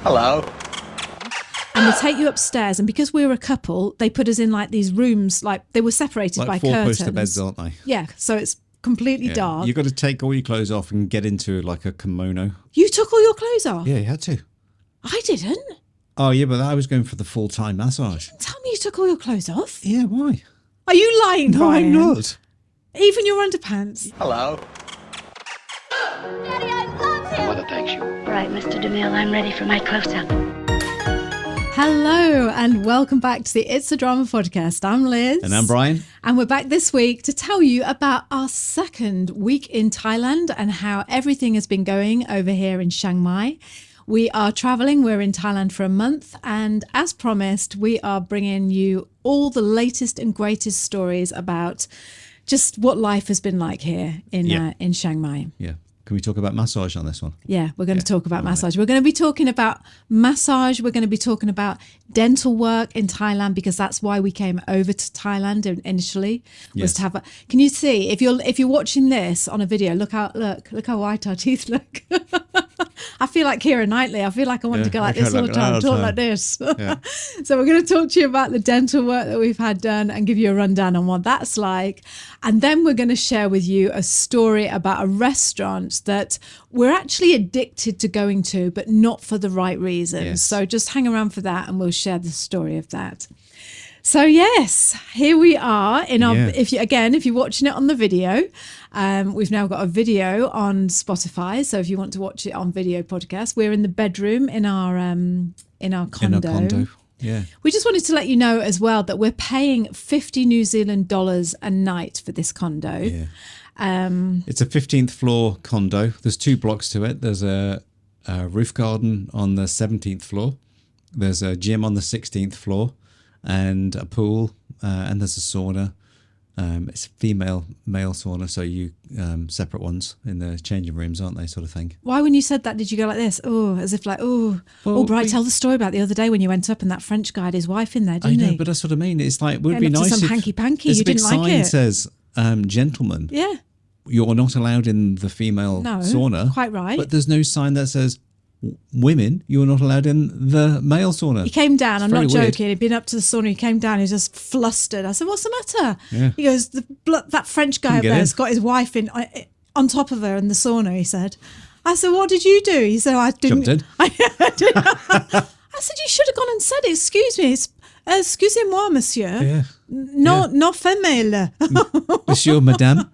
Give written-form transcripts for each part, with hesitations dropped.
Hello. And they take you upstairs, and because we were a couple, they put us in like these rooms, like they were separated like by four-poster curtains. beds, aren't they? Yeah, so it's completely dark. You've got to take all your clothes off and get into like a kimono. You took all your clothes off? Yeah, you had to. I didn't. Oh, yeah, but I was going for the full-time massage. Tell me you took all your clothes off. Yeah, why? Are you lying, No, Brian? I'm not. Even your underpants? Hello. Daddy, I love him. Mother thanks you. All right, Mr. DeMille, I'm ready for my close-up. Hello and welcome back to the It's a Drama podcast. I'm Liz. And I'm Brian. And we're back this week to tell you about our second week in Thailand and how everything has been going over here in Chiang Mai. We are traveling. We're in Thailand for a month. And as promised, we are bringing you all the latest and greatest stories about just what life has been like here in Chiang Mai. Yeah. Can we talk about massage on this one? Yeah, we're going to talk about massage. We're going to be talking about massage. We're going to be talking about dental work in Thailand because that's why we came over to Thailand initially. Was to have a. Can you see if you're watching this on a video? Look how white our teeth look. I feel like Keira Knightley. I feel like I want to go like this all the time, talk like this. Yeah. So we're going to talk to you about the dental work that we've had done and give you a rundown on what that's like. And then we're going to share with you a story about a restaurant that we're actually addicted to going to, but not for the right reasons. Yes. So just hang around for that and we'll share the story of that. So yes, here we are in our. If you're watching it on the video, we've now got a video on Spotify. So if you want to watch it on video podcast, we're in the bedroom in our condo. In our condo. Yeah. We just wanted to let you know as well that we're paying 50 New Zealand dollars a night for this condo. Yeah. It's a 15th floor condo. There's 2 blocks to it. There's a roof garden on the 17th floor. There's a gym on the 16th floor. And a pool, and there's a sauna. It's male sauna, so you separate ones in the changing rooms, aren't they, sort of thing. Why, when you said that, did you go like this? Oh, as if like, Bright, tell the story about the other day when you went up and that French guy had his wife in there, didn't he? I know, but that's what I mean. It's like, would be nice some if hanky-panky, you big didn't like sign it. says, gentlemen, you're not allowed in the female sauna. Quite right. But there's no sign that says, women, you're not allowed in the male sauna. He came down, it's I'm not weird. joking, he'd been up to the sauna, he came down, he was just flustered. I said, what's the matter? Yeah. He goes, that French guy up there has got his wife in on top of her in the sauna, he said. I said, what did you do? He said, I didn't. Jumped in. I said, you should have gone and said it. Excuse me. Excusez-moi, monsieur. Yeah. No femelle. Monsieur, madame,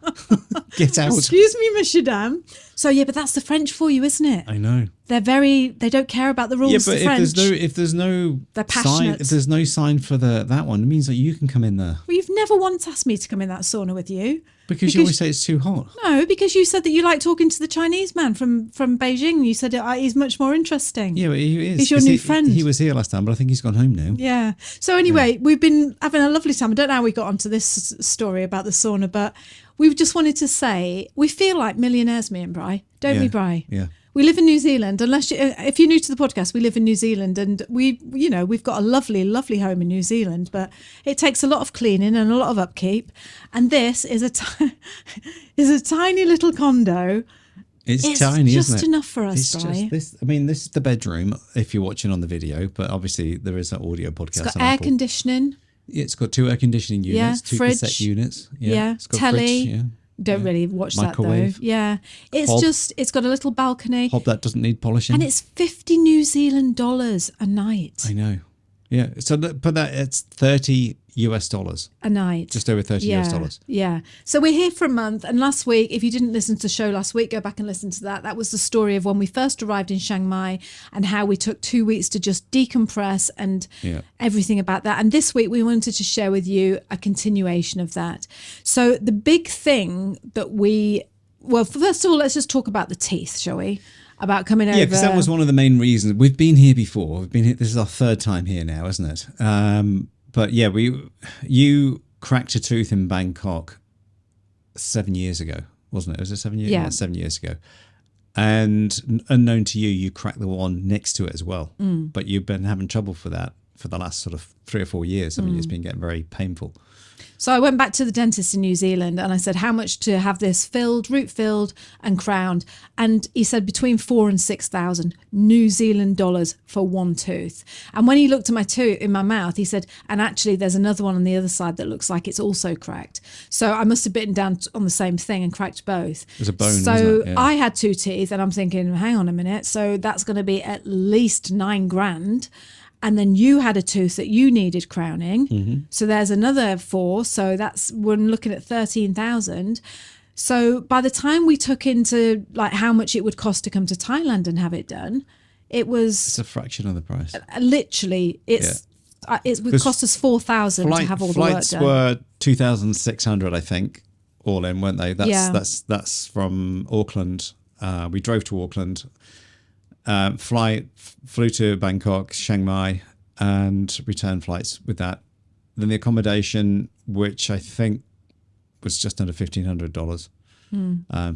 get out. Excuse me, monsieur, dame. So, but that's the French for you, isn't it? I know. They don't care about the rules. Yeah, but the French. if there's no They're passionate. sign, if there's no sign for that one, it means that you can come in there. Well, you've never once asked me to come in that sauna with you. Because you always say it's too hot. No, because you said that you like talking to the Chinese man from Beijing. You said he's much more interesting. Yeah, but he is. He's your new friend. He was here last time, but I think he's gone home now. Yeah. So anyway, we've been having a lovely time. I don't know how we got onto this story about the sauna, but we just wanted to say we feel like millionaires, me and Bri. Don't we, Bri? Yeah. We live in New Zealand. If you're new to the podcast, we live in New Zealand, and we've got a lovely, lovely home in New Zealand, but it takes a lot of cleaning and a lot of upkeep. And this is a tiny little condo. It's tiny, just isn't it? enough for us, Bri. This is the bedroom if you're watching on the video, but obviously there is an audio podcast. It's got air conditioning. Yeah, it's got 2 air conditioning units, 2 fridge. cassette units. Yeah, it's got telly. Fridge, Don't really watch Microwave. that though. Yeah. It's got a little balcony. Hob that doesn't need polishing. And it's 50 New Zealand dollars a night. I know. Yeah. So it's $30 US. A night. Just over $30 US. Yeah. So we're here for a month. And last week, if you didn't listen to the show last week, go back and listen to that. That was the story of when we first arrived in Chiang Mai and how we took 2 weeks to just decompress and everything about that. And this week we wanted to share with you a continuation of that. So the big thing that first of all, let's just talk about the teeth, shall we? About coming over. Yeah, because that was one of the main reasons. We've been here before. This is our 3rd time here now, isn't it? But yeah, you cracked a tooth in Bangkok 7 years ago, wasn't it? Was it 7 years? Yeah, 7 years ago. And unknown to you, you cracked the one next to it as well. But you've been having trouble for that for the last sort of 3 or 4 years. I mean, it's been getting very painful. So I went back to the dentist in New Zealand and I said, how much to have this filled, root filled and crowned? And he said between 4,000 and 6,000 New Zealand dollars for one tooth. And when he looked at my tooth in my mouth, he said, and actually there's another one on the other side that looks like it's also cracked. So I must have bitten down on the same thing and cracked both. There's a bone, so wasn't it? Yeah. I had 2 teeth and I'm thinking, hang on a minute. So that's going to be at least 9 grand. And then you had a tooth that you needed crowning. So there's another 4. So we're looking at 13,000. So by the time we took into like how much it would cost to come to Thailand and have it done, It's a fraction of the price. Literally, it would cost us 4,000 to have all the work Flights done. were 2,600, I think, all in, weren't they? That's from Auckland. We drove to Auckland. Flew to Bangkok, Chiang Mai, and return flights with that. Then the accommodation, which I think was just under $1,500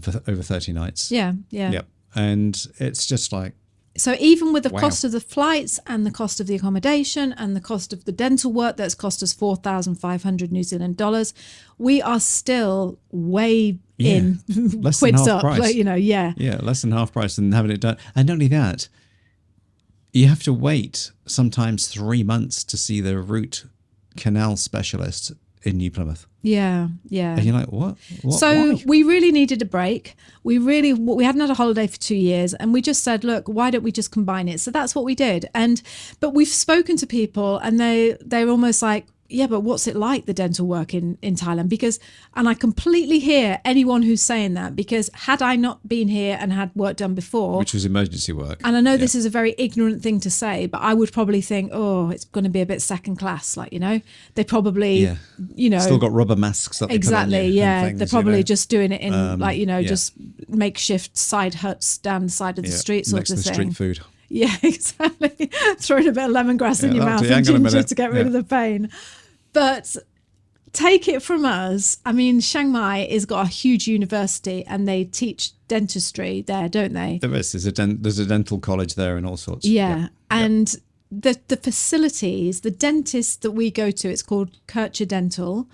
for over 30 nights. Yeah. Yep. And it's just like, So even with the Wow. cost of the flights and the cost of the accommodation and the cost of the dental work that's cost us 4,500 New Zealand dollars, we are still way in less than quids half up. price. Like, Yeah, less than half price and having it done. And not only that, you have to wait sometimes 3 months to see the root canal specialist in New Plymouth. Yeah. And you're like, what? So Why? we really needed a break. We hadn't had a holiday for 2 years, and we just said, look, why don't we just combine it? So that's what we did. But we've spoken to people, and they're almost like, yeah, but what's it like, the dental work in Thailand? And I completely hear anyone who's saying that, because had I not been here and had work done before, Which was emergency work. and I know this is a very ignorant thing to say, but I would probably think, oh, it's going to be a bit second class. Like, they probably, Still got rubber masks that they put on exactly. you Yeah. and They're things, probably just doing it in yeah. just makeshift side huts down the side of the street sort next of to thing. street food. Yeah, exactly. Throwing a bit of lemongrass in your that'll mouth do. and Hang on a ginger minute. to get rid of the pain. But take it from us. I mean, Chiang Mai has got a huge university and they teach dentistry there, don't they? There is. There's a dental college there and all sorts. Yeah. And the facilities, the dentist that we go to, it's called Kitcher Dental.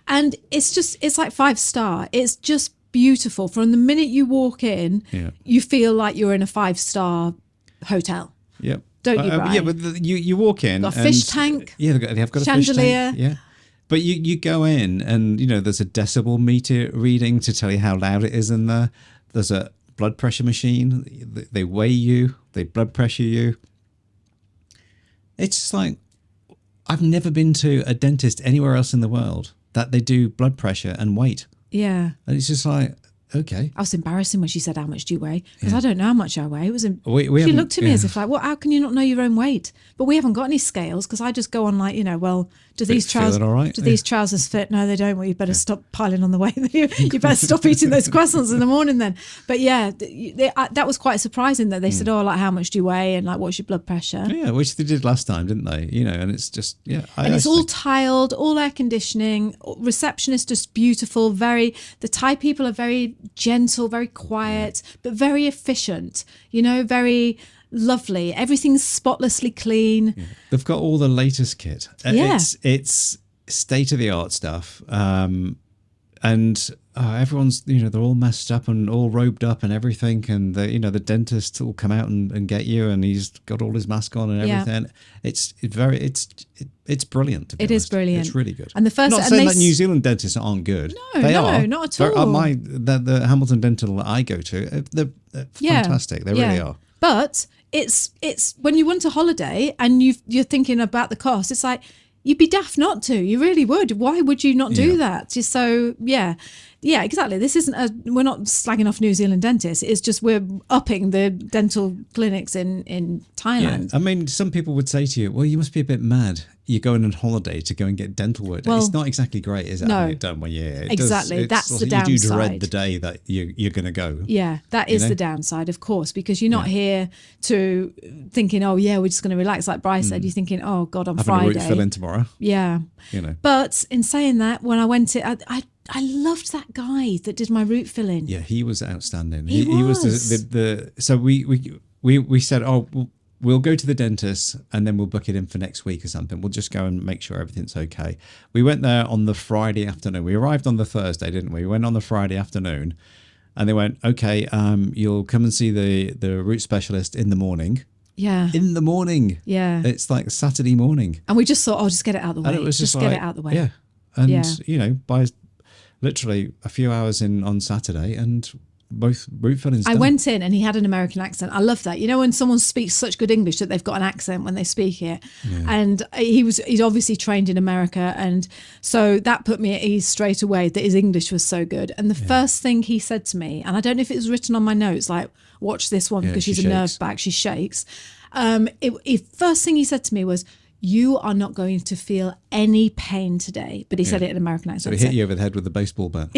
And it's like 5-star. It's just beautiful. From the minute you walk in, you feel like you're in a 5-star hotel. Yep. Don't you, Brian? Yeah, but you walk in. Got a fish tank. Yeah, they've got a chandelier. fish tank. Yeah. But you go in and, there's a decibel meter reading to tell you how loud it is in there. There's a blood pressure machine. They weigh you. They blood pressure you. It's just like, I've never been to a dentist anywhere else in the world that they do blood pressure and weight. Yeah. And it's just like, okay. I was embarrassing when she said, how much do you weigh? Because I don't know how much I weigh. It was. We she looked at me as if like, well, how can you not know your own weight? But we haven't got any scales, because I just go on like, well, do these trousers all right? Do these trousers fit? No, they don't. Well, you better stop piling on the weight. You better stop eating those croissants in the morning then. But yeah, that was quite surprising that they said, oh, like, how much do you weigh and like, what's your blood pressure? Yeah, which they did last time, didn't they? And it's just, And it's all tiled, all air conditioning, receptionist just beautiful, the Thai people are very gentle, very quiet, but very efficient, very lovely. Everything's spotlessly clean. Yeah. They've got all the latest kit. It's state-of-the-art stuff. And everyone's, they're all messed up and all robed up and everything. And, the dentist will come out and get you, and he's got all his mask on and everything. Yeah. It's brilliant. It is brilliant. It's really good. And the first, not saying that New Zealand dentists aren't good. No, they are. Not at all. The Hamilton Dental that I go to, they're fantastic. They really are. But it's when you want a holiday and you're thinking about the cost, it's like, you'd be daft not to. You really would. Why would you not do that? Just so, yeah, exactly. This isn't we're not slagging off New Zealand dentists. It's just we're upping the dental clinics in Thailand. Yeah. I mean, some people would say to you, well, you must be a bit mad. You're going on holiday to go and get dental work. Well, it's not exactly great, is it? No. Having it done when you're here. Exactly. That's the downside. You do dread the day that you're going to go. Yeah, that is the downside, of course, because you're not here to thinking, oh, yeah, we're just going to relax. Like Bryce said, you're thinking, oh, God, on Friday. Having a root fill in tomorrow. Yeah. But in saying that, when I went to, I loved that guy that did my root filling. Yeah, he was outstanding. He was. So we said, oh, we'll go to the dentist and then we'll book it in for next week or something. We'll just go and make sure everything's okay. We went there on the Friday afternoon. We arrived on the Thursday, didn't we? We went on the Friday afternoon and they went, okay, you'll come and see the root specialist in the morning. Yeah. In the morning. Yeah. It's like Saturday morning. And we just thought, oh, just get it out of the way. And it was just get like, it out of the way. Yeah. And, Yeah. you know, by literally a few hours in on Saturday and both root fillings I done. went in and he had an American accent. I love that. You know, when someone speaks such good English that they've got an accent when they speak it. Yeah. And he's obviously trained in America. And so that put me at ease straight away that his English was so good. And the first thing he said to me, and I don't know if it was written on my notes, like, watch this one because she's a nerve bag. She shakes. First thing he said to me was, you are not going to feel any pain today. But he said it in American accent. So he hit you over the head with a baseball bat.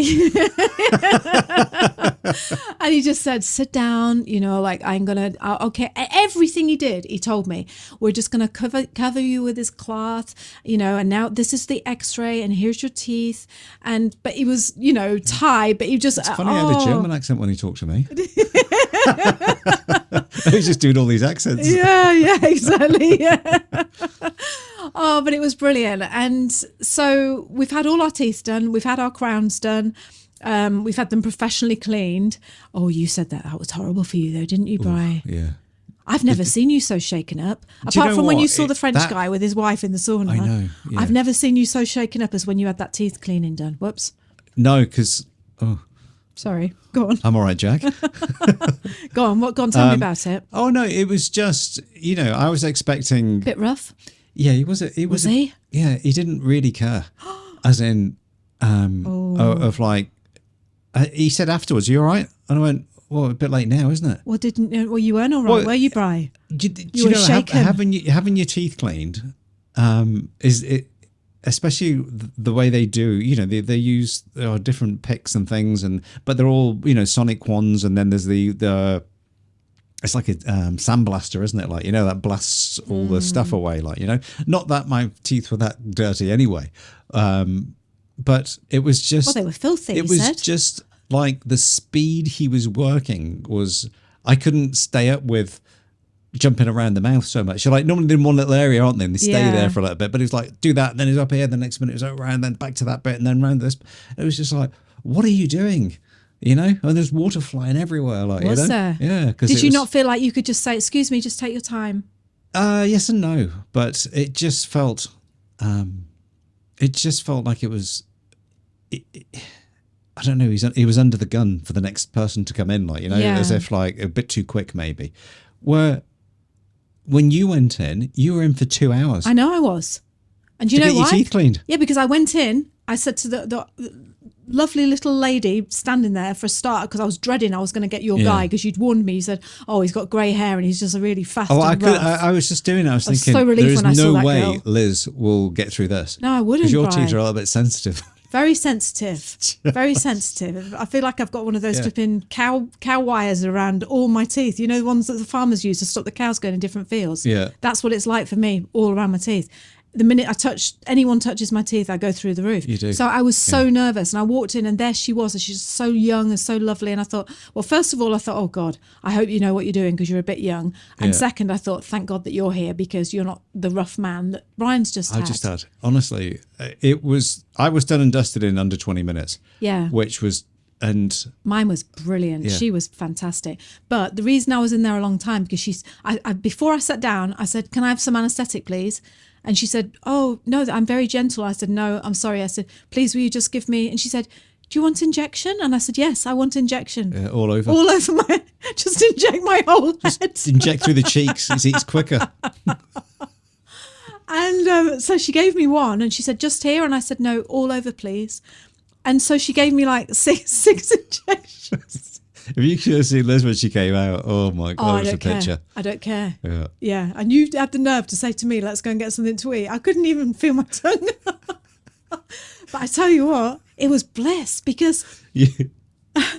And he just said, sit down, you know, like okay. Everything he did, he told me, we're just going to cover you with this cloth, you know, and now this is the x-ray and here's your teeth. But he was, you know, Thai, but he just... It's funny, he had a German accent when he talked to me. He's just doing all these accents. Yeah, exactly. Yeah. Oh, but it was brilliant. And so we've had all our teeth done. We've had our crowns done. We've had them professionally cleaned. Oh, you said that was horrible for you though, didn't you, Bri? Yeah. I've never seen you so shaken up. you Apart know from when what? you saw the French guy with his wife in the sauna. I know. Yeah. I've never seen you so shaken up as when you had that teeth cleaning done. Whoops. No, because... Oh, sorry. Go on. I'm all right, Jack. Go on. Tell me about it. Oh, no, it was just, you know, I was expecting... Bit rough. Yeah, he was he? Yeah, he didn't really care. As in, of like... he said afterwards, you all right? And I went, well, a bit late now, isn't it? Well, you weren't all right, were you, Bri? You were know, shaken. having your teeth cleaned, is it, especially the way they do, you know, they use different picks and things, but they're all, you know, sonic ones, and then there's the it's like a sandblaster, isn't it? Like, you know, that blasts all the stuff away, like, you know, not that my teeth were that dirty anyway, but it was just... Well, they were filthy, it was just like the speed he was working was... I couldn't stay up with jumping around the mouth so much. You're like, normally in one little area, aren't they? And they stay there for a little bit, but it was like, do that, and then he's up here, the next minute it was around, then back to that bit, and then round this. It was just like, what are you doing? You know, and there's water flying everywhere. Like, was you know? there? Yeah. Did you not feel like you could just say, excuse me, just take your time? Yes and no, but it just felt like it was, I don't know, he was under the gun for the next person to come in, like, you know, as if like a bit too quick maybe. When you went in, you were in for 2 hours. I know I was. And you know why? To get your teeth cleaned. Yeah, because I went in, I said to the lovely little lady standing there for a start, because I was dreading I was going to get your guy, because you'd warned me. You said, oh, he's got grey hair and he's just really fast and rough. I was just doing it. I was thinking, so relieved when I saw that way girl. Liz will get through this. No, I wouldn't, because your Brian. teeth are a little bit sensitive. Very sensitive. Very sensitive. I feel like I've got one of those flipping cow wires around all my teeth. You know, the ones that the farmers use to stop the cows going in different fields? Yeah. That's what it's like for me, all around my teeth. The minute anyone touches my teeth, I go through the roof. You do. So I was so nervous, and I walked in and there she was, and she's so young and so lovely. And I thought, well, first of all, I thought, oh God, I hope you know what you're doing because you're a bit young. And second, I thought, thank God that you're here because you're not the rough man that Ryan's just had. Honestly, I was done and dusted in under 20 minutes. Yeah. Which was, and mine was brilliant. Yeah. She was fantastic. But the reason I was in there a long time, because before I sat down, I said, can I have some anesthetic, please? And she said, oh, no, I'm very gentle. I said, no, I'm sorry. I said, please, will you just give me... And she said, do you want injection? And I said, yes, I want injection. Yeah, all over. All over my... Just inject my whole head. Inject through the cheeks. It's quicker. And so she gave me one and she said, just here? And I said, no, all over, please. And so she gave me like six injections. If you could have seen Liz when she came out, oh my God, it was a picture. I don't care. Yeah. Yeah. And you had the nerve to say to me, let's go and get something to eat. I couldn't even feel my tongue. But I tell you what, it was bliss because I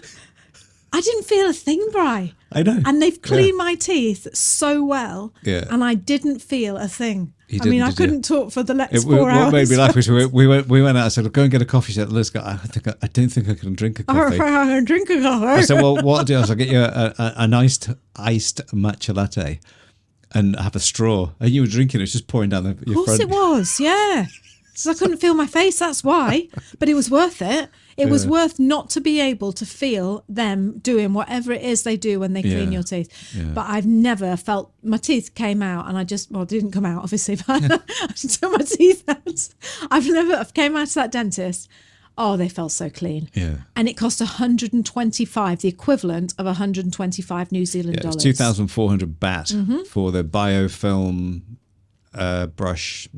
didn't feel a thing, Bri. I know. And they've cleaned my teeth so well. Yeah. And I didn't feel a thing. You I mean, didn't, I couldn't talk for the next 4 What hours. made me laugh was we went out. I said, "I'll go and get a coffee." She said, "Liz, I don't think I can drink a coffee." I drink a coffee. I said, "Well, what I'll do is I'll get you a nice iced matcha latte." and have a straw. And you were drinking it, was just pouring down your Of course front. it was, yeah. So I couldn't feel my face, that's why. But it was worth it. It was worth not to be able to feel them doing whatever it is they do when they clean your teeth. Yeah. But I've never felt, my teeth came out and I just, well, it didn't come out, obviously, but I just took my teeth out. I came out to that dentist. Oh, they felt so clean. Yeah. And it cost 125, the equivalent of 125 New Zealand dollars. It's 2,400 baht for the biofilm brush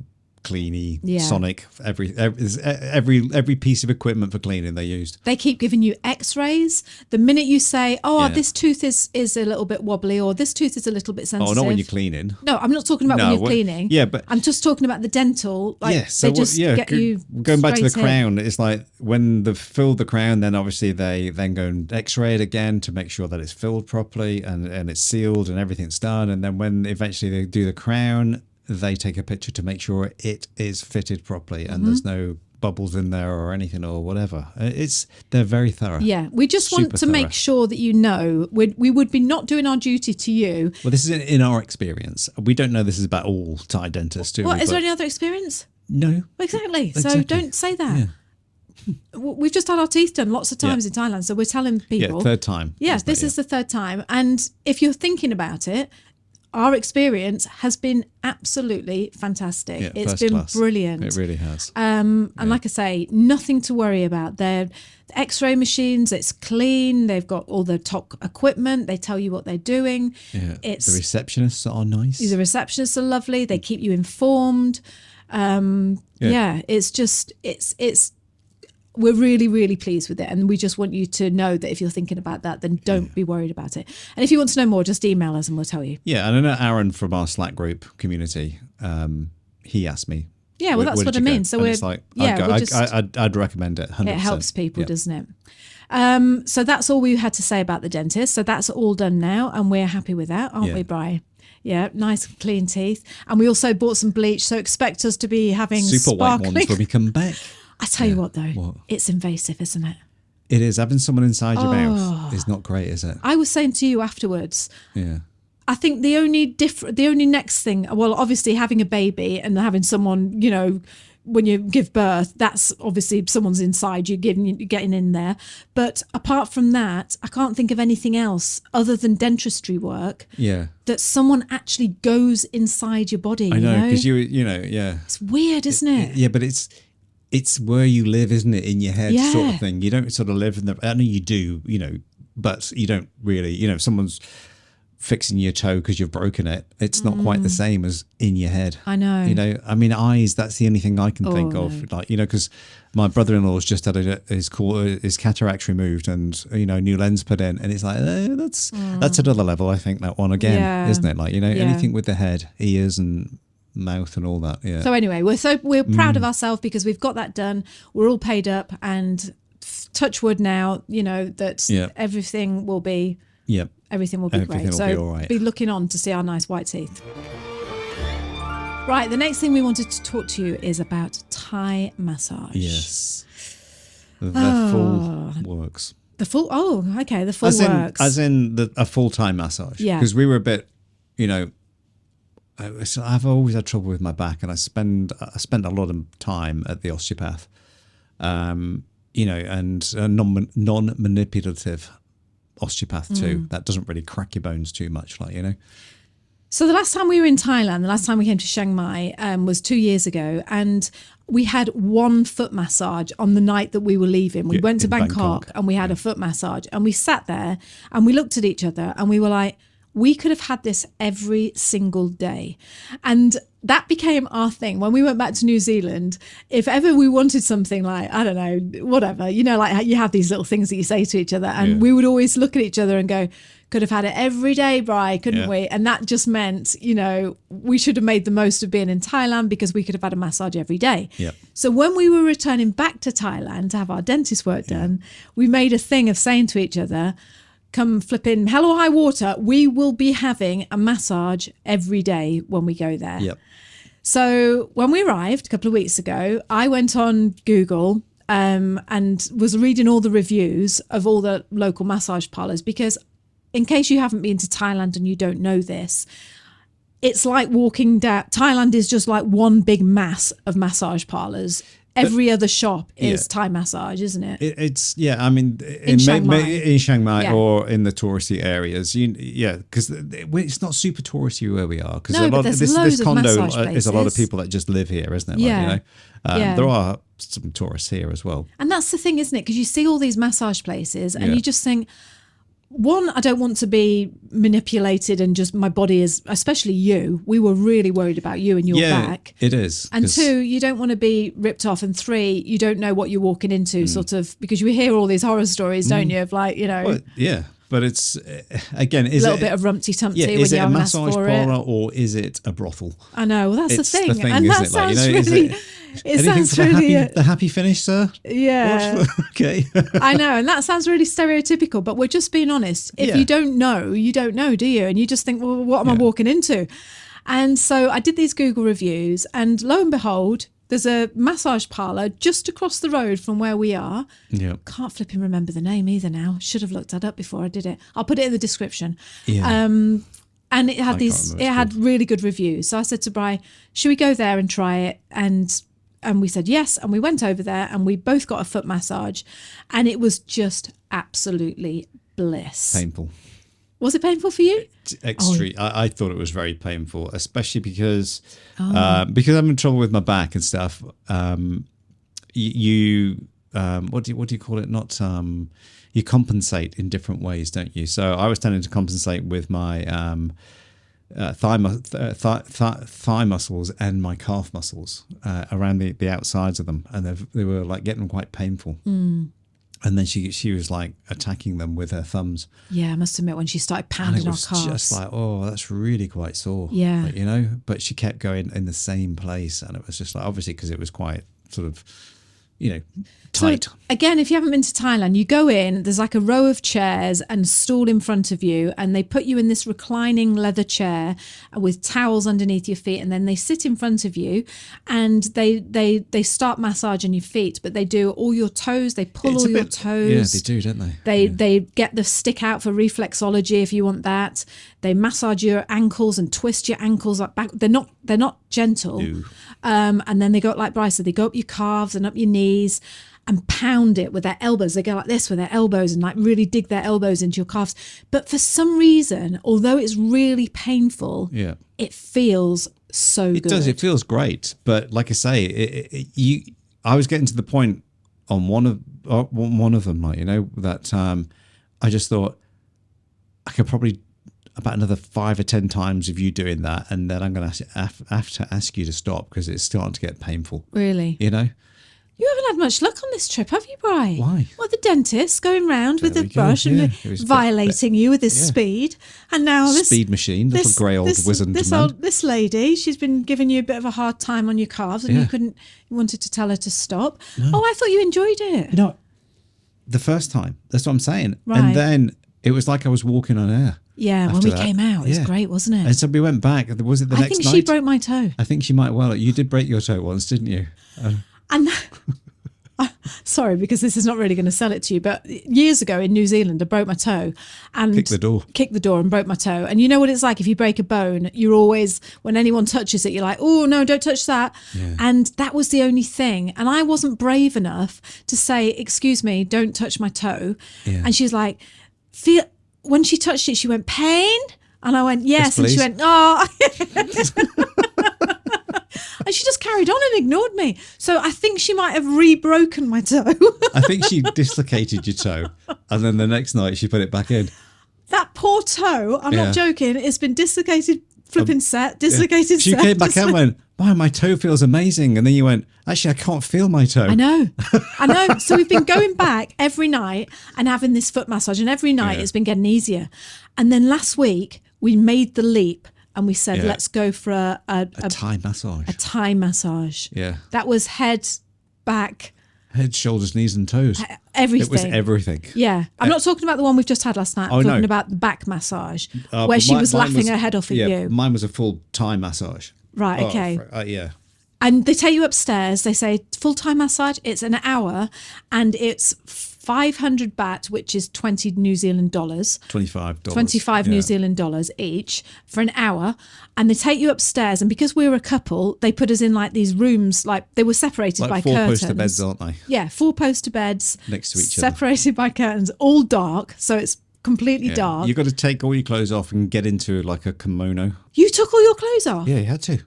cleany Sonic. Every piece of equipment for cleaning they used. They keep giving you x-rays. The minute you say, this tooth is a little bit wobbly or this tooth is a little bit sensitive. Oh, not when you're cleaning. No, I'm not talking about when you're cleaning. Yeah, but I'm just talking about the dental. Like, so they just get you going back to the straight in. crown. It's like when they've filled the crown, then obviously they then go and x-ray it again to make sure that it's filled properly and it's sealed and everything's done. And then when eventually they do the crown, they take a picture to make sure it is fitted properly and there's no bubbles in there or anything or whatever. They're very thorough. Yeah, we just want to make sure that you know we would be not doing our duty to you. Well, this is in our experience. We don't know this is about all Thai dentists, do we? Is there any other experience? No. Exactly. So don't say that. Yeah. We've just had our teeth done lots of times in Thailand, so we're telling people. Yeah, third time. Yes, this is the third time. And if you're thinking about it, our experience has been absolutely fantastic. Yeah, it's been class. Brilliant. It really has. And like I say, nothing to worry about. They're x-ray machines, it's clean, they've got all the top equipment, they tell you what they're doing. Yeah. The receptionists are nice. The receptionists are lovely, they keep you informed. It's just, we're really, really pleased with it. And we just want you to know that if you're thinking about that, then don't be worried about it. And if you want to know more, just email us and we'll tell you. Yeah, and I know Aaron from our Slack group community, he asked me. Yeah, well, that's what I mean. So and it's like, I'd recommend it 100%. It helps people, doesn't it? So that's all we had to say about the dentist. So that's all done now. And we're happy with that, aren't we, Bri? Yeah, nice clean teeth. And we also bought some bleach. So expect us to be having super sparkling white ones when we come back. I tell you what, though, it's invasive, isn't it? It is. Having someone inside your mouth is not great, is it? I was saying to you afterwards, I think the only next thing, well, obviously having a baby and having someone, when you give birth, that's obviously someone's inside you, getting in there. But apart from that, I can't think of anything else other than dentistry work. Yeah. That someone actually goes inside your body. I know, because it's weird, isn't it? Yeah, but it's where you live, isn't it, in your head sort of thing. You don't sort of live in I know you do, but you don't really, if someone's fixing your toe because you've broken it, it's not quite the same as in your head. I know. I mean, eyes, that's the only thing I can think of. Like, because my brother-in-law's just had his cataract removed and, new lens put in. And it's like, that's another level, I think, that one again, isn't it? Like, anything with the head, ears and mouth and all that. Yeah. So anyway, we're proud of ourselves because we've got that done. We're all paid up and touch wood now, that everything will be everything will be great. So be all right. Be looking on to see our nice white teeth. Right, the next thing we wanted to talk to you is about Thai massage. Yes. The full works. The full works. As in a full-time massage. Yeah. Because we were a bit, I've always had trouble with my back, and I spent a lot of time at the osteopath, and a non-manipulative osteopath too. That doesn't really crack your bones too much, So the last time we were in Thailand, the last time we came to Chiang Mai was 2 years ago, and we had one foot massage on the night that we were leaving. We went to Bangkok and we had a foot massage, and we sat there and we looked at each other and we were like, we could have had this every single day. And that became our thing. When we went back to New Zealand, if ever we wanted something like, I don't know, whatever, like you have these little things that you say to each other, and we would always look at each other and go, could have had it every day, Bri, couldn't we? And that just meant, we should have made the most of being in Thailand because we could have had a massage every day. Yep. So when we were returning back to Thailand to have our dentist work done, we made a thing of saying to each other, come flipping hell or high water, we will be having a massage every day when we go there. Yep. So when we arrived a couple of weeks ago, I went on Google and was reading all the reviews of all the local massage parlours, because in case you haven't been to Thailand and you don't know this, it's like walking down. Thailand is just like one big mass of massage parlors. Every other shop is Thai massage, isn't it? It's I mean, In Chiang Mai. in Chiang Mai Yeah. or in the touristy areas, because it's not super touristy where we are. Because No, but there's loads this of condo massage is a lot of places. people that just live here, isn't it? Yeah. Like, Yeah. there are some tourists here as well. And that's the thing, isn't it? Because you see all these massage places and Yeah. you just think, one, I don't want to be manipulated and just my body is, especially you. We were really worried about you and your back. It is. And 'cause- two, you don't want to be ripped off. And three, you don't know what you're walking into, sort of, because you hear all these horror stories, don't you? Of like, well, yeah, but it's again, a is little it bit of rumpty tumpty when is you it a haven't asked massage for parlor it. or is it a brothel? I know. Well, that's It's the thing. isn't And that it? Like, sounds is really. It anything sounds for really. the happy finish, sir? Yeah. Okay. I know, and that sounds really stereotypical, but we're just being honest. If Yeah. you don't know, you don't know, do you? And you just think, well, what am I walking into? And so I did these Google reviews, and lo and behold, there's a massage parlour just across the road from where we are. Yeah. Can't flipping remember the name either now. Should have looked that up before I did it. I'll put it in the description. Yeah. And it had I these, can't remember it what had it's really good reviews. So I said to Bri, should we go there and try it? And we said yes, and we went over there and we both got a foot massage, and it was just absolutely bliss. Painful. Was it painful for you? Extreme. I thought it was very painful, especially because Oh. because I'm in trouble with my back and stuff. You what do you call it? Not you compensate in different ways, don't you? So I was tending to compensate with my thigh muscles and my calf muscles around the outsides of them, and they were like getting quite painful. And then she was like attacking them with her thumbs. Yeah, I must admit, when she started And pounding it our was calves. just like, oh, that's really quite sore. Yeah. Like, but she kept going in the same place. And it was just like, obviously, because it was quite sort of, tight. So again, if you haven't been to Thailand, you go in, there's like a row of chairs and a stool in front of you, and they put you in this reclining leather chair with towels underneath your feet, and then they sit in front of you and they start massaging your feet, but they do all your toes, they pull It's all a your bit- toes. Yeah, they do, don't they? They get the stick out for reflexology if you want that. They massage your ankles and twist your ankles up back. They're not gentle. No. And then they go, like Bryce said, they go up your calves and up your knees and pound it with their elbows. They go like this with their elbows and like really dig their elbows into your calves. But for some reason, although it's really painful, Yeah. it feels so It good. does. It feels great. But like I say, I was getting to the point on one of them, like, that I just thought I could probably about another 5 or 10 times of you doing that, and then I'm going to have to ask you to stop because it's starting to get painful. Really? You know? You haven't had much luck on this trip, have you, Bri? Why? Well, the dentist going round with There the we go, brush yeah. and It was a bit- violating you with his yeah. speed, and now this Speed machine, little grey old wizened man. This lady, she's been giving you a bit of a hard time on your calves, and Yeah. you wanted to tell her to stop. Oh, I thought you enjoyed it. The first time. That's what I'm saying. Right. And then it was like I was walking on air. Yeah, when after we that. came out, it was Yeah. great, wasn't it? And so we went back. Was it the I next think night? she broke my toe. I think she might well. You did break your toe once, didn't you? And sorry, because this is not really going to sell it to you, but years ago in New Zealand, I broke my toe and Kicked the door. And broke my toe. And you know what it's like if you break a bone, you're always, when anyone touches it, you're like, oh no, don't touch that. Yeah. And that was the only thing. And I wasn't brave enough to say, excuse me, don't touch my toe. Yeah. And she's like, when she touched it, she went, pain? And I went, yes. And she please. went, oh. And she just carried on and ignored me. So I think she might have re-broken my toe. I think she dislocated your toe, and then the next night she put it back in. That poor toe, I'm Yeah. not joking, it's been dislocated, flipping dislocated She set. came back out and went, wow, my toe feels amazing. And then you went, actually, I can't feel my toe. I know. So we've been going back every night and having this foot massage, and every night Yeah. it's been getting easier. And then last week we made the leap and we said, Yeah. let's go for a Thai massage. Thai massage. Yeah. That was head, back, Head, shoulders, knees, and toes. everything. It was everything. Yeah. I'm not talking about the one we've just had last night. I'm Oh, talking no. about the back massage But where she mine- was mine laughing her head off at yeah, you. Mine was a full Thai massage. Right, okay. Yeah. And they take you upstairs. They say full-time massage. It's an hour and it's 500 baht, which is 20 New Zealand dollars. $25. 25 New Zealand dollars each for an hour. And they take you upstairs. And because we were a couple, they put us in like these rooms, like they were separated by curtains. 4-poster beds, aren't they? Yeah, 4-poster beds. Next to each other. Separated by curtains, all dark. So it's completely dark. You've got to take all your clothes off and get into like a kimono. You took all your clothes off? Yeah, you had to.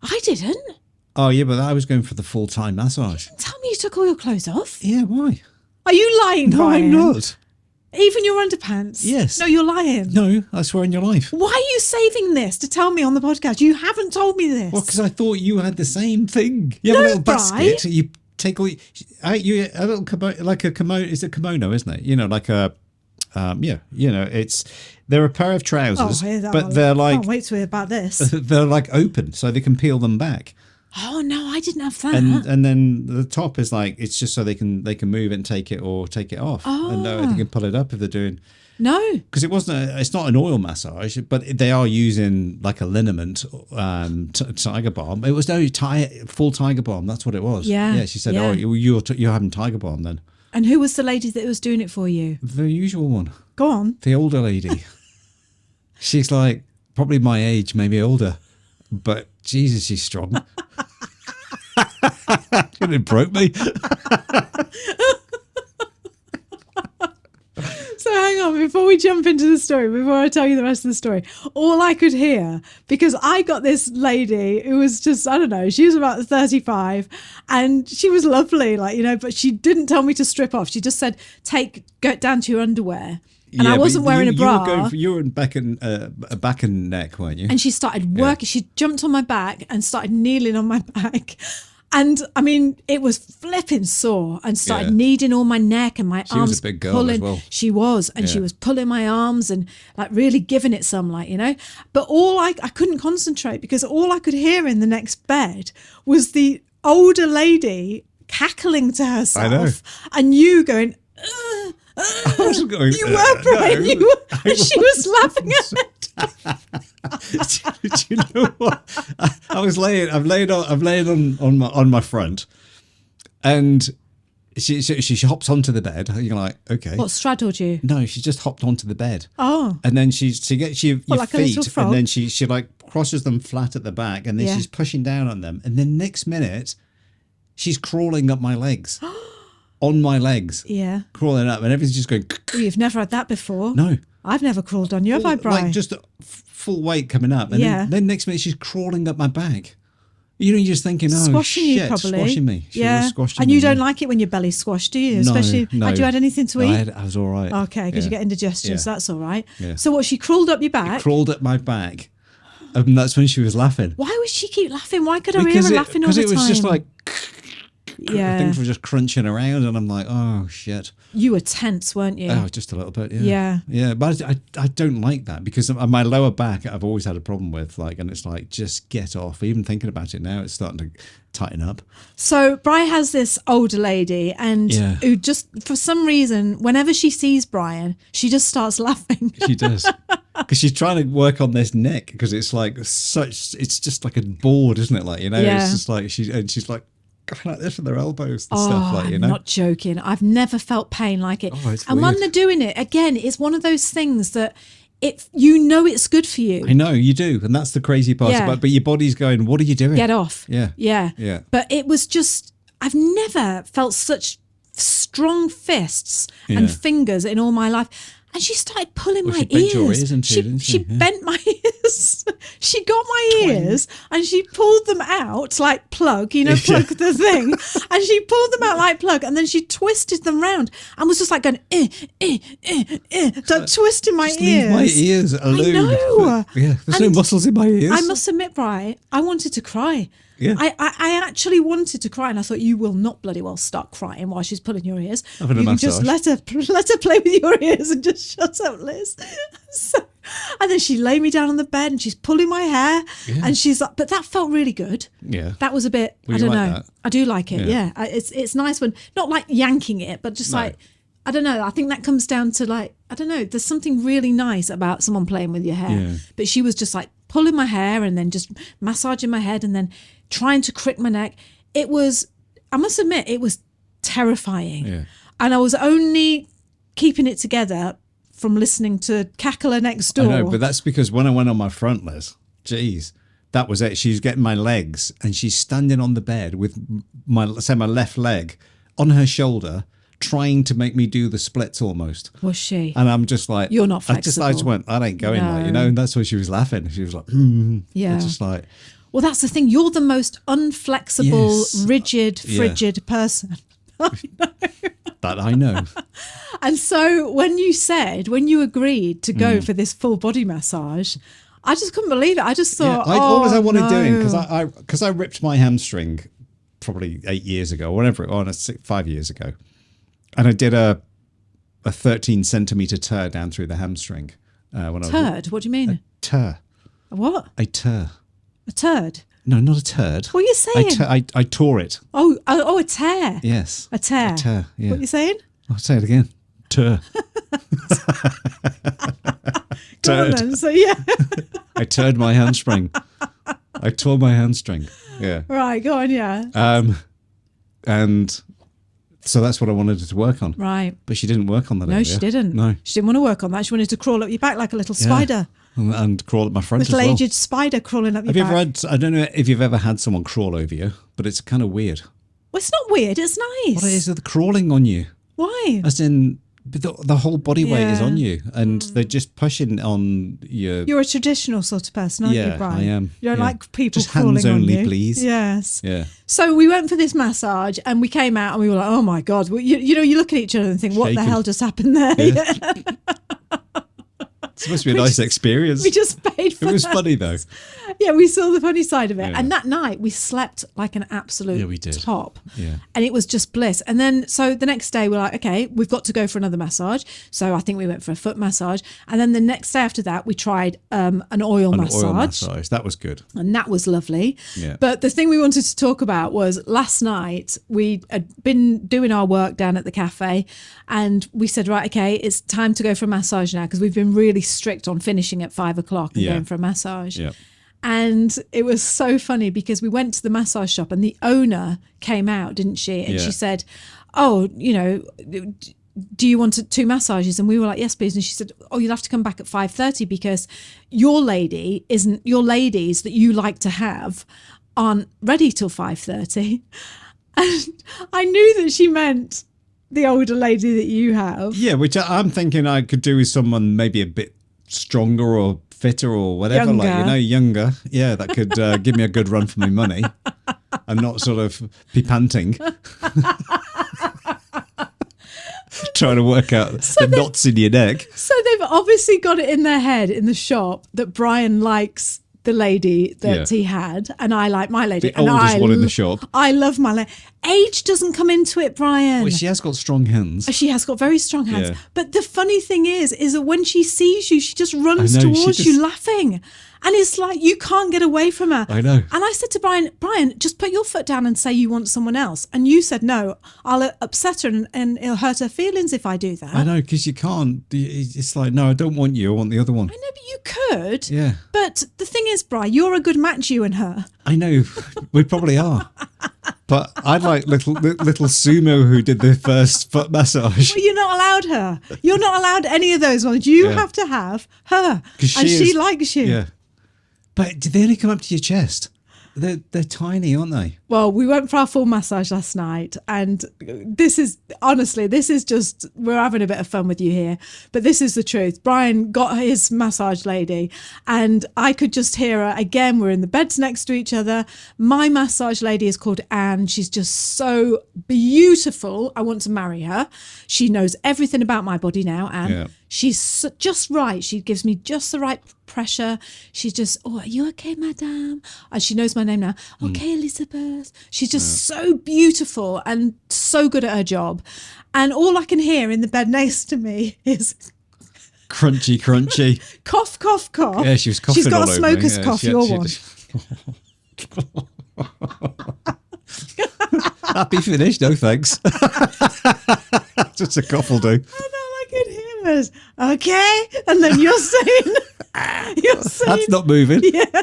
I didn't. Oh, yeah, but I was going for the full-time massage. You didn't tell me you took all your clothes off. Yeah, why? Are you lying, No, Brian? I'm not. Even your underpants? Yes. No, you're lying. No, I swear on your life. Why are you saving this to tell me on the podcast? You haven't told me this. Well, because I thought you had the same thing. You have a little basket. You take all a little kimono, like a kimono. It's a kimono, isn't it? You know, like a they're a pair of trousers, but they're like. I can't wait to hear about this. They're like open, so they can peel them back. Oh no, I didn't have that. And then the top is like it's just so they can move it and take it or take it off. Oh. And they can pull it up if they're doing. No, because it's not an oil massage, but they are using like a liniment tiger balm. It was full tiger balm. That's what it was. Yeah. She said, "Oh, you're having tiger balm then." And who was the lady that was doing it for you? The usual one. Go on. The older lady. She's like probably my age, maybe older, but Jesus, she's strong. It broke me. So hang on, before we jump into the story, before I tell you the rest of the story, all I could hear, because I got this lady who was just, I don't know, she was about 35 and she was lovely, but she didn't tell me to strip off. She just said, go down to your underwear. And I wasn't wearing a bra. You were in back and neck, weren't you? And she started working. Yeah. She jumped on my back and started kneeling on my back. And I mean, it was flipping sore and started kneading all my neck and my arms. She was a big girl pulling. as well. She was. And she was pulling my arms and like really giving it some, But I couldn't concentrate because all I could hear in the next bed was the older lady cackling to herself. I know. And you going, I wasn't going. You were, Brian. And she was laughing at it. Do you know what? I'm laying on my front, and she hops onto the bed. You're like, okay. What, straddled you? No, she just hopped onto the bed. Oh. And then she gets your like feet, and then she like crosses them flat at the back, and then she's pushing down on them, and then next minute, she's crawling up my legs. On my legs. Yeah. Crawling up, and everything's just going. Well, you've never had that before. No. I've never crawled on you, have I, Brian? Like just full weight coming up. And then next minute she's crawling up my back. You're just thinking, squashing shit, you probably. Squashing me. She was squashing and you me, don't like it when your belly's squashed, do you? No, Especially, no. had you had anything to eat? I was all right. Okay, because you get indigestion, so that's all right. Yeah. So what, she crawled up your back? She crawled up my back. And that's when she was laughing. Why would she keep laughing? Why could I hear her laughing all the time? Because it was just like... Yeah. Things were just crunching around and I'm like, oh, shit. You were tense, weren't you? Oh, just a little bit, yeah. Yeah. Yeah, but I don't like that because my lower back I've always had a problem with, and it's like, just get off. Even thinking about it now, it's starting to tighten up. So Brian has this older lady and who just, for some reason, whenever she sees Brian, she just starts laughing. She does. Because she's trying to work on this neck because it's like it's just like a board, isn't it? It's just like she's like, going like this with their elbows and stuff, I'm not joking. I've never felt pain like it. Oh, it's and weird. when they're doing it, again, it's one of those things that it's good for you. I know, you do. And that's the crazy part about it. But your body's going, what are you doing? Get off. Yeah. Yeah. Yeah. But it was just, I've never felt such strong fists and fingers in all my life. And she started pulling my she bent your ears into, didn't she bent my ears. She got my ears and she pulled them out like plug, plug the thing. And she pulled them out like plug and then she twisted them round and was just like going, twisting my ears. Leave my ears alone. I know. Yeah, there's no muscles in my ears. I must admit, Brian, I wanted to cry. Yeah. I actually wanted to cry and I thought, you will not bloody well start crying while she's pulling your ears. Having a you can massage. just let her play with your ears and just shut up, Liz. And then she laid me down on the bed and she's pulling my hair and she's like, but that felt really good. Yeah. That was a bit, Well, I don't know. that? I do like it, yeah. It's nice when, not like yanking it, but just like, I don't know. I think that comes down to like, I don't know. There's something really nice about someone playing with your hair. Yeah. But she was just like pulling my hair and then just massaging my head and then trying to crick my neck. It was, I must admit, it was terrifying. Yeah. And I was only keeping it together from listening to Cackler next door. I know, but that's because when I went on my front, Liz, geez, that was it. She's getting my legs and she's standing on the bed with my left leg on her shoulder, trying to make me do the splits almost. Was she? And I'm just like, you're not flexible. I just went, that ain't going, No. like, you know, and that's why she was laughing. She was like, Yeah. It's just like, Well, that's the thing. You're the most unflexible, Yes. rigid, Yeah. frigid person. that I know. And so when you agreed to go for this full body massage, I just couldn't believe it. I just thought, all I wanted no. doing, because I ripped my hamstring probably 8 years ago, or whatever, 5 years ago. And I did a 13 centimeter tear down through the hamstring. Turd? What do you mean? A tear. A what? A tear. A turd? No, not a turd. What are you saying? I tore it. Oh, a tear. Yes. A tear. A tear, yeah. What are you saying? I'll say it again. Tear. Go on then. So, yeah. I turned my hamstring. I tore my hamstring. Yeah. Right, go on, yeah. And so that's what I wanted her to work on. Right. But she didn't work on that. No, she didn't. No. She didn't want to work on that. She wanted to crawl up your back like a little spider. And crawl up my front as well. Little aged spider crawling up your back. Have you ever had, I don't know if you've ever had someone crawl over you, but it's kind of weird. Well, it's not weird. It's nice. What it is, they're crawling on you. Why? As in, the whole body weight is Yeah. on you, and they're just pushing on your... You're a traditional sort of person, aren't you, Brian? I am. You don't Yeah. like people Just crawling hands on only, you. please. Yes. Yeah. So we went for this massage and we came out and we were like, oh my God. You look at each other and think, what the Shaken. hell just happened there? Yeah. It's supposed to be a nice experience. We just paid for It was that. funny though. Yeah, we saw the funny side of it. Yeah. And that night we slept like an absolute Yeah, we did. top. Yeah. And it was just bliss. And then, so the next day we're like, okay, we've got to go for another massage. So I think we went for a foot massage. And then the next day after that, we tried an oil massage. Oil massage. That was good. And that was lovely. Yeah. But the thing we wanted to talk about was last night we had been doing our work down at the cafe and we said, right, okay, it's time to go for a massage now because we've been really strict on finishing at 5 o'clock and Yeah. going for a massage. Yeah. And it was so funny because we went to the massage shop and the owner came out, didn't she? And Yeah. she said, oh, do you want 2 massages? And we were like, yes, please. And she said, oh, you'll have to come back at 5:30 because your ladies that you like to have aren't ready till 5:30. And I knew that she meant the older lady that you have. Yeah, which I'm thinking I could do with someone maybe a bit stronger or fitter or whatever, younger. Yeah, that could give me a good run for my money and not sort of be panting. Trying to work out the knots in your neck. So they've obviously got it in their head in the shop that Brian likes the lady that he had, and I like my lady. The oldest one in the shop. I love my lady. Age doesn't come into it, Brian. Well, she has got strong hands. She has got very strong hands. Yeah. But the funny thing is that when she sees you, she just runs I know, towards you laughing. And it's like you can't get away from her. I know. And I said to Brian, just put your foot down and say you want someone else. And you said, no, I'll upset her and it'll hurt her feelings if I do that. I know, because you can't. It's like, no, I don't want you. I want the other one. I know, but you could. Yeah. But the thing is, Brian, you're a good match, you and her. I know. We probably are. But I'd like little Sumo who did the first foot massage. Well, you're not allowed her. You're not allowed any of those ones. You have to have her. And she likes you. Yeah. But did they only come up to your chest? They're tiny, aren't they? Well, we went for our full massage last night, and this is just, we're having a bit of fun with you here, but this is the truth. Brian got his massage lady, and I could just hear her. Again, we're in the beds next to each other. My massage lady is called Anne. She's just so beautiful. I want to marry her. She knows everything about my body now, Anne. Yeah. She's just right. She gives me just the right pressure. She's just, oh, are you okay, madame? And she knows my name now. Okay, Elizabeth. She's just so beautiful and so good at her job. And all I can hear in the bed next to me is crunchy. cough, cough, cough. Yeah, she was coughing She's got all a over me. smoker's Yeah, cough, she your one. one. Happy finish, no thanks. Just a cough will do. And all I could hear was, okay. And then you're saying, That's not moving. yeah.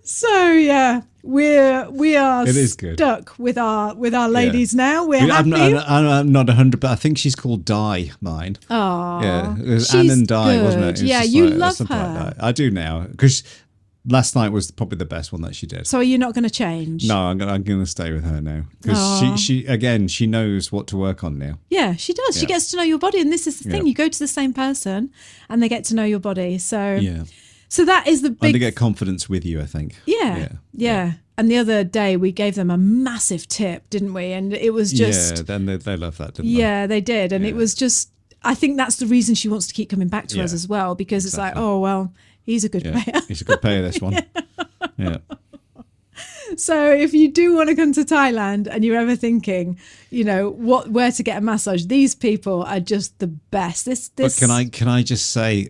So, yeah, we are It is good. stuck with our ladies now. We're happy. I'm not 100, but I think she's called Di, mine. Oh, Yeah, it was Anne and Di, wasn't it? It was Yeah, just you like, love something her. like that. I do now, because last night was probably the best one that she did. So are you not going to change? No, I'm going to stay with her now, because she knows what to work on now. Yeah, she does. She Yeah. gets to know your body, and this is the thing. Yeah. You go to the same person, and they get to know your body. So Yeah. So that is the And they big. get confidence with you, I think. Yeah. And the other day we gave them a massive tip, didn't we? And it was just. Yeah, then they love that, didn't Yeah, they did. And it Yeah. was just. I think that's the reason she wants to keep coming back to us Yeah, as well, because it's like, exactly. oh well, he's a good they? Yeah, player. he's a good player, this one. Yeah. So if you do want to come to Thailand and you're ever thinking, where to get a massage, these people are just the best. This. But can I just say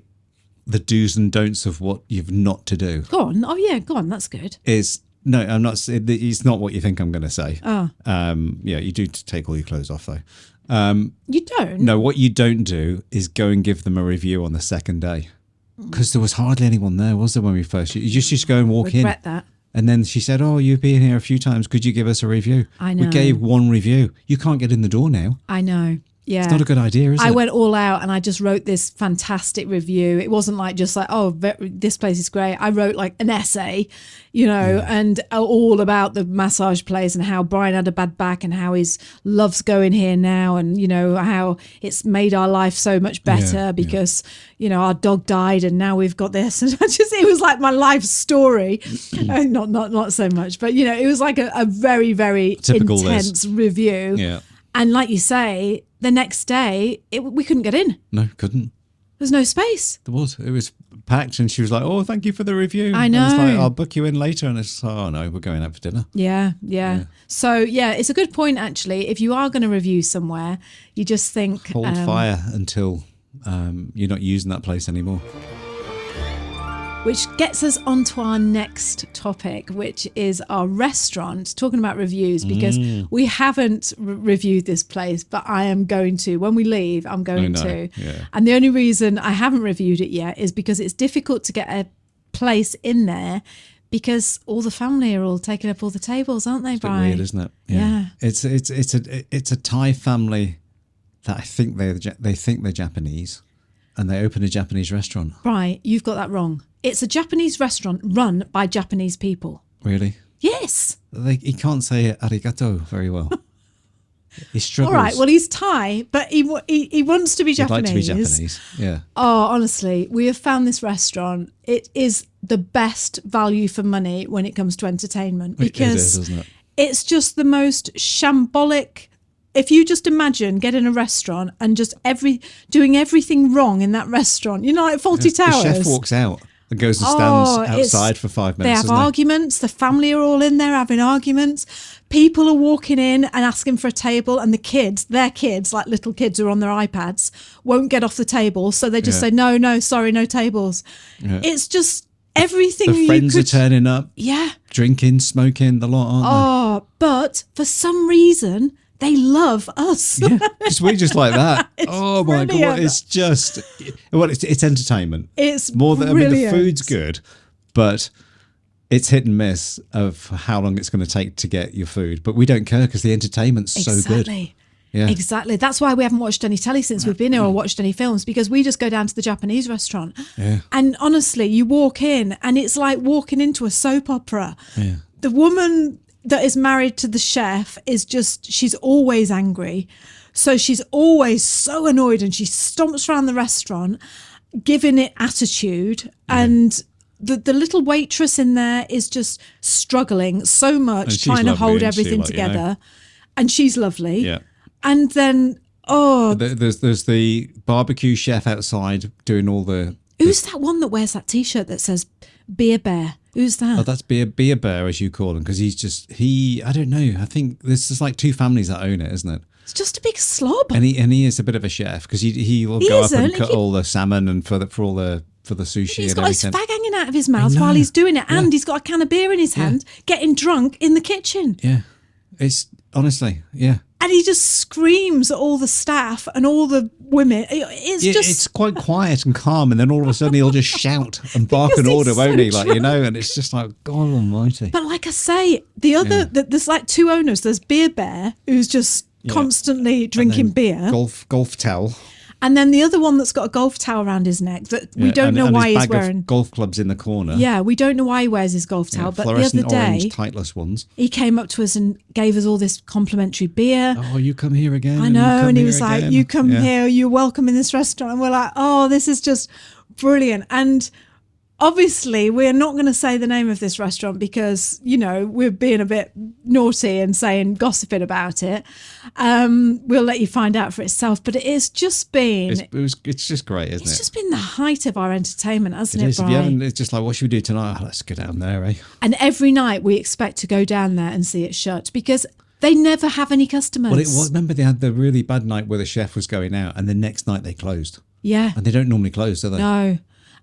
the do's and don'ts of what you've not to do Go on. Oh yeah, go on. That's good. is no, I'm not. It's not what you think I'm going to say. Oh. Yeah, you do take all your clothes off though. You don't. No, what you don't do is go and give them a review on the second day, because there was hardly anyone there, was there, when we first? You just go and walk in. Regret that. And then she said, "Oh, you've been here a few times. Could you give us a review?" I know. We gave one review. You can't get in the door now. I know. Yeah. It's not a good idea, is it? I went all out and I just wrote this fantastic review. It wasn't like just like, oh, this place is great. I wrote like an essay, and all about the massage place and how Brian had a bad back and how he loves going here now, and how it's made our life so much better because our dog died and now we've got this. And it was like my life story. Not so much, but it was like a very, very Typical intense review. Yeah. And like you say, the next day, we couldn't get in. No, couldn't. There's no space. There was. It was packed, and she was like, "Oh, thank you for the review." I And it's like, know. I'll book you in later, and it's oh no, we're going out for dinner. Yeah. So it's a good point actually. If you are going to review somewhere, you just think Hold fire until you're not using that place anymore. which gets us onto our next topic, which is our restaurant. Talking about reviews, because we haven't reviewed this place, but I am going to. When we leave, I'm going to. Yeah. And the only reason I haven't reviewed it yet is because it's difficult to get a place in there, because all the family are all taking up all the tables, aren't they, It's a bit Brian? weird, isn't it? Yeah. It's a Thai family that I think they think they're Japanese, and they open a Japanese restaurant. Right, you've got that wrong. It's a Japanese restaurant run by Japanese people. Really? Yes. He can't say arigato very well. He struggles. All right, well, he's Thai, but he wants to be He'd Japanese. like to be Japanese. Yeah. Oh, honestly, we have found this restaurant. It is the best value for money when it comes to entertainment, because It is, isn't it? it's just the most shambolic. If you just imagine getting a restaurant and just doing everything wrong in that restaurant, like Fawlty Towers. The chef walks out and goes and stands outside for 5 They minutes. have arguments. The family are all in there having arguments. People are walking in and asking for a table, and their kids, like little kids who are on their iPads, won't get off the table. So they just say, no, sorry, no tables. Yeah. It's just everything. The friends are turning up, Yeah. drinking, smoking, the lot, aren't Oh, but for some reason, they love us. they? Yeah, because we're just like that. Oh my God, brilliant. it's just, it's entertainment. It's More than, brilliant. the food's good, but it's hit and miss of how long it's going to take to get your food. But we don't care because the entertainment's so good. Exactly. Yeah. Exactly. That's why we haven't watched any telly since we've been here, or watched any films, because we just go down to the Japanese restaurant. Yeah. And honestly, you walk in and it's like walking into a soap opera. Yeah. The woman that is married to the chef she's always angry. So she's always so annoyed, and she stomps around the restaurant giving it attitude. And the little waitress in there is just struggling so much, And she's trying to lovely, hold isn't she? everything Like, together. And she's lovely. Yeah. And then, There's the barbecue chef outside doing all the. who's that one that wears that T-shirt that says Beer Bear? Who's that? Oh, that's beer bear, as you call him, because I don't know. I think there's just like two families that own it, isn't it? It's just a big slob. And he is a bit of a chef, because he will He go up and isn't. cut all the salmon and for all the sushi He's and got his everything. fag hanging out of his mouth know. while he's doing it, Yeah. and he's got a can of beer in his hand, getting drunk in the kitchen. Yeah, it's honestly, yeah. And he just screams at all the staff and all the women. It's quite quiet and calm, and then all of a sudden he'll just shout and bark and order, won't he? Like, and it's just like, God almighty. But like I say, there's like two owners. There's Beer Bear, who's just constantly drinking beer. Golf towel. And then the other one that's got a golf towel around his neck that we don't know why he's wearing. Golf clubs in the corner. Yeah, we don't know why he wears his golf towel. But the other day, orange tightless ones. He came up to us and gave us all this complimentary beer. Oh, you come here again. I know, and he was like, "You come here, you're welcome in this restaurant." And we're like, "Oh, this is just brilliant." And obviously, we're not going to say the name of this restaurant because, we're being a bit naughty and gossiping about it. We'll let you find out for itself. But it's just been... It's just great, isn't it? It's just been the height of our entertainment, hasn't it, Brian? If you haven't, it's just like, what should we do tonight? Oh, let's go down there, eh? And every night we expect to go down there and see it shut because they never have any customers. Well, remember they had the really bad night where the chef was going out and the next night they closed. Yeah. And they don't normally close, do they? No.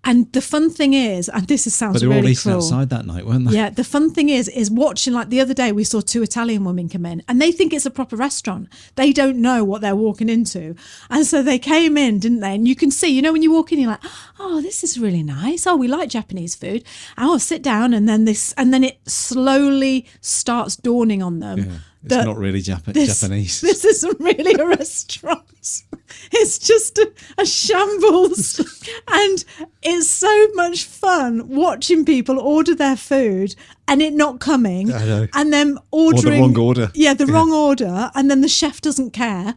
And the fun thing is, and this sounds really cool. But they were all eating outside that night, weren't they? Yeah, the fun thing is watching, like the other day we saw two Italian women come in and they think it's a proper restaurant. They don't know what they're walking into. And so they came in, didn't they? And you can see, when you walk in, you're like, oh, this is really nice. Oh, we like Japanese food. Oh, sit down. And then it slowly starts dawning on them. Yeah. It's not really Japanese. This isn't really a restaurant. It's just a shambles. And it's so much fun watching people order their food and it not coming. I know. And then ordering. Or the wrong order. Yeah, the wrong order. And then the chef doesn't care.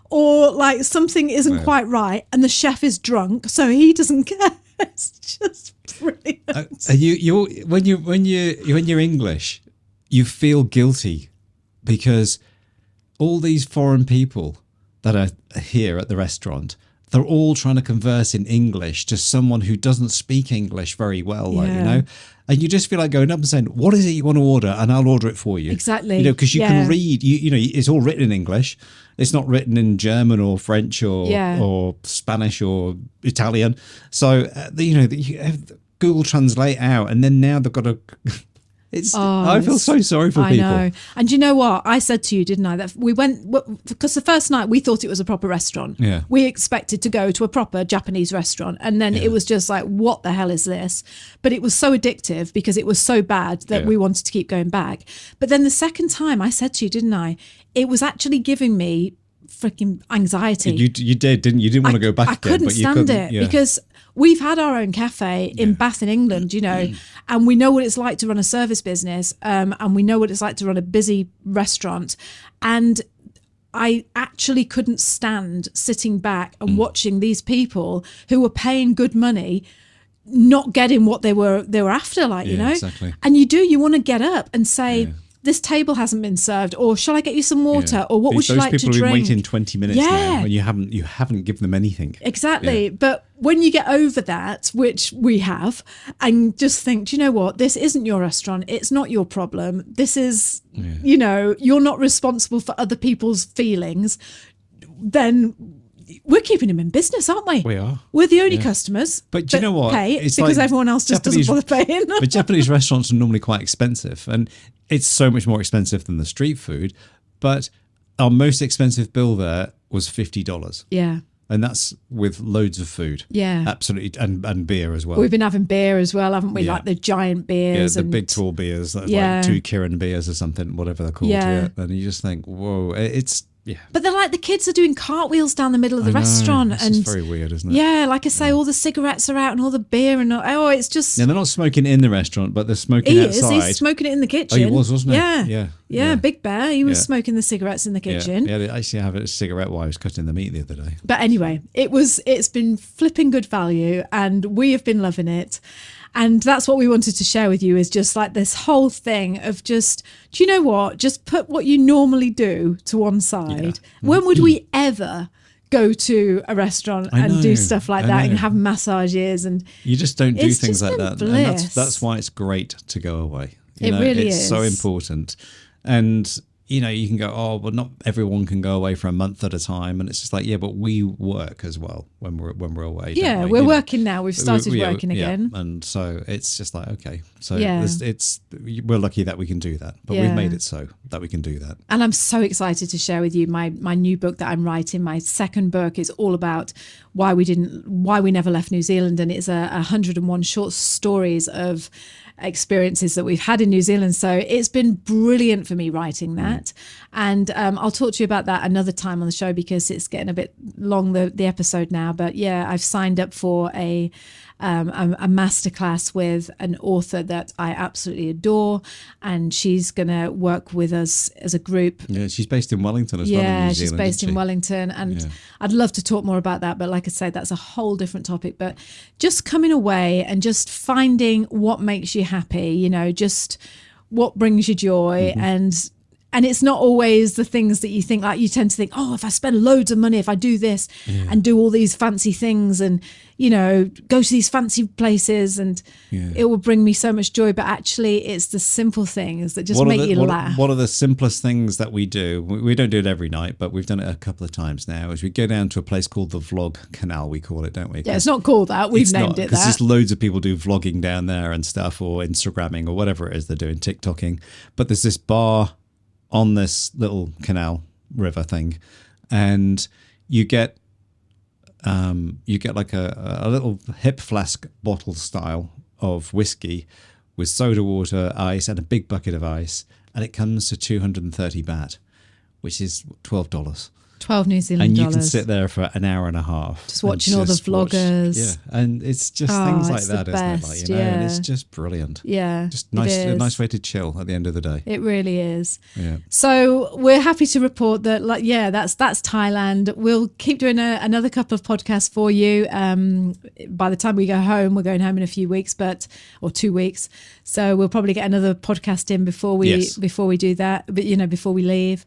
Or like something isn't quite right and the chef is drunk, so he doesn't care. It's just brilliant. When you're English, you feel guilty. Because all these foreign people that are here at the restaurant, they're all trying to converse in English to someone who doesn't speak English very well, and you just feel like going up and saying, "What is it you want to order?" and I'll order it for you. Exactly. Because you can read. It's all written in English. It's not written in German or French or Spanish or Italian. So you have Google Translate out, and then now they've got to. I feel so sorry for people. I know. And you know what? I said to you, didn't I, that we went, because the first night we thought it was a proper restaurant. Yeah. We expected to go to a proper Japanese restaurant. And then it was just like, what the hell is this? But it was so addictive because it was so bad that we wanted to keep going back. But then the second time I said to you, didn't I? It was actually giving me freaking anxiety. You did, didn't you? You didn't want to go back again. Couldn't stand it because we've had our own cafe in Bath in England, and we know what it's like to run a service business, and we know what it's like to run a busy restaurant. And I actually couldn't stand sitting back and watching these people who were paying good money not getting what they were after, Exactly. And you want to get up and say, this table hasn't been served, or shall I get you some water, or what would you like to drink? Those people have been waiting 20 minutes now, and you haven't given them anything. Exactly. Yeah. But when you get over that, which we have, and just think, do you know what? This isn't your restaurant. It's not your problem. This is, you're not responsible for other people's feelings. Then we're keeping him in business, aren't we? We are. We're the only customers. But do you know what? Pay it's because everyone else just doesn't bother paying. But Japanese restaurants are normally quite expensive, and it's so much more expensive than the street food. But our most expensive bill there was $50. Yeah. And that's with loads of food. Yeah. Absolutely. And beer as well. We've been having beer as well, haven't we? Yeah. Like the giant beers. Yeah, the big tall beers. That's like 2 Kirin beers or something, whatever they're called. Yeah. And you just think, whoa, it's... Yeah. But they're like, the kids are doing cartwheels down the middle of the restaurant. It's very weird, isn't it? Yeah, like I say, all the cigarettes are out and all the beer and it's just... Yeah, they're not smoking in the restaurant, but they're smoking outside. He's smoking it in the kitchen. Oh, he was, wasn't he? Yeah, Big Bear. He was smoking the cigarettes in the kitchen. Yeah, they actually have a cigarette while I was cutting the meat the other day. But anyway, it's been flipping good value and we have been loving it. And that's what we wanted to share with you, is just like this whole thing of just, do you know what? Just put what you normally do to one side. Yeah. When would we ever go to a restaurant and do stuff like that and have massages? And you just don't do things like that. Bliss. And that's why it's great to go away. It really is. It's so important. And you know, you can go, oh, well, not everyone can go away for a month at a time, and it's just like, yeah, but we work as well when we're away. Yeah, don't we? we're You know? working now. We've started working again, and so it's just like, okay, so we're lucky that we can do that, but we've made it so that we can do that. And I'm so excited to share with you my new book that I'm writing. My second book is all about why we never left New Zealand, and it's 101 short stories of experiences that we've had in New Zealand. So it's been brilliant for me writing that. And I'll talk to you about that another time on the show because it's getting a bit long, the episode now. But yeah, I've signed up for a masterclass with an author that I absolutely adore, and she's going to work with us as a group. Yeah, she's based in Wellington as well. Yeah, she's based in Wellington, and I'd love to talk more about that. But like I say, that's a whole different topic. But just coming away and just finding what makes you happy, you know, just what brings you joy, and it's not always the things that you think, like you tend to think, oh, if I spend loads of money, if I do this and do all these fancy things and, you know, go to these fancy places and it will bring me so much joy. But actually it's the simple things that just make you laugh. What are the simplest things that we do? We don't do it every night, but we've done it a couple of times now, is we go down to a place called the Vlog Canal, we call it, don't we? Yeah, it's not called that. We've named it that. Because there's loads of people do vlogging down there and stuff, or Instagramming or whatever it is they're doing, TikToking. But there's this bar on this little canal river thing, and you get like a little hip flask bottle style of whiskey with soda water, ice, and a big bucket of ice, and it comes to 230 baht, which is $12. 12 New Zealand and you dollars. can sit there for an hour and a half just watching all the vloggers. And it's just things like that, isn't it? Like, you know, and it's just brilliant. Just a nice way to chill at the end of the day. It really is. So we're happy to report that, like, that's Thailand. We'll keep doing another couple of podcasts for you. By the time we go home, we're going home in a few weeks, or 2 weeks. So we'll probably get another podcast in before we do that, but you know, before we leave.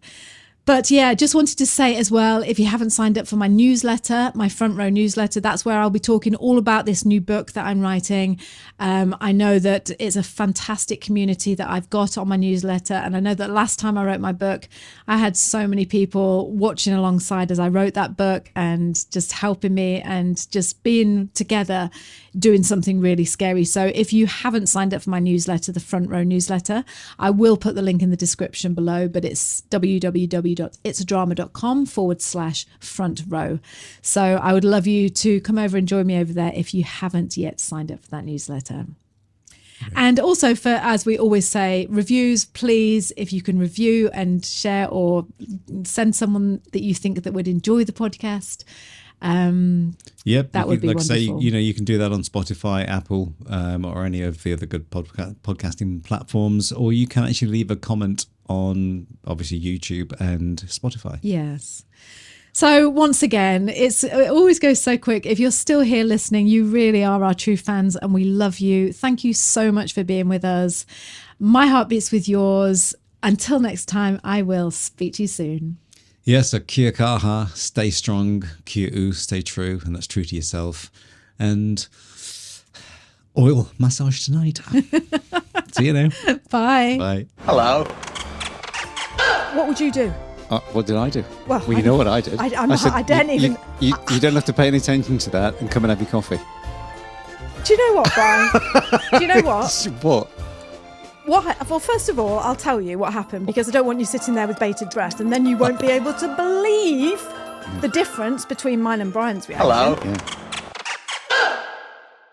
But yeah, just wanted to say as well, if you haven't signed up for my newsletter, my Front Row newsletter, that's where I'll be talking all about this new book that I'm writing. I know that it's a fantastic community that I've got on my newsletter. And I know that last time I wrote my book, I had so many people watching alongside as I wrote that book and just helping me and just being together doing something really scary. So if you haven't signed up for my newsletter, the Front Row newsletter, I will put the link in the description below, but it's www.itsadrama.com/front row. So I would love you to come over and join me over there if you haven't yet signed up for that newsletter. And also, for, as we always say, reviews, please, if you can review and share or send someone that you think that would enjoy the podcast. That would be wonderful. Say, you know, you can do that on Spotify, Apple, or any of the other good podcasting platforms, or you can actually leave a comment on obviously YouTube and Spotify. Yes. So once again, it always goes so quick. If you're still here listening, you really are our true fans and we love you. Thank you so much for being with us. My heart beats with yours. Until next time, I will speak to you soon. Yeah, so kia kaha, stay strong, kia u, stay true, and that's true to yourself. And oil massage tonight. See you now. Bye. Bye. Hello. What would you do? What did I do? Well, you know what I did. I don't even... You don't have to pay any attention to that and come and have your coffee. Do you know what, Brian? Do you know what? What? Well, first of all, I'll tell you what happened because I don't want you sitting there with bated breath and then you won't be able to believe the difference between mine and Brian's reaction. Hello. Yeah.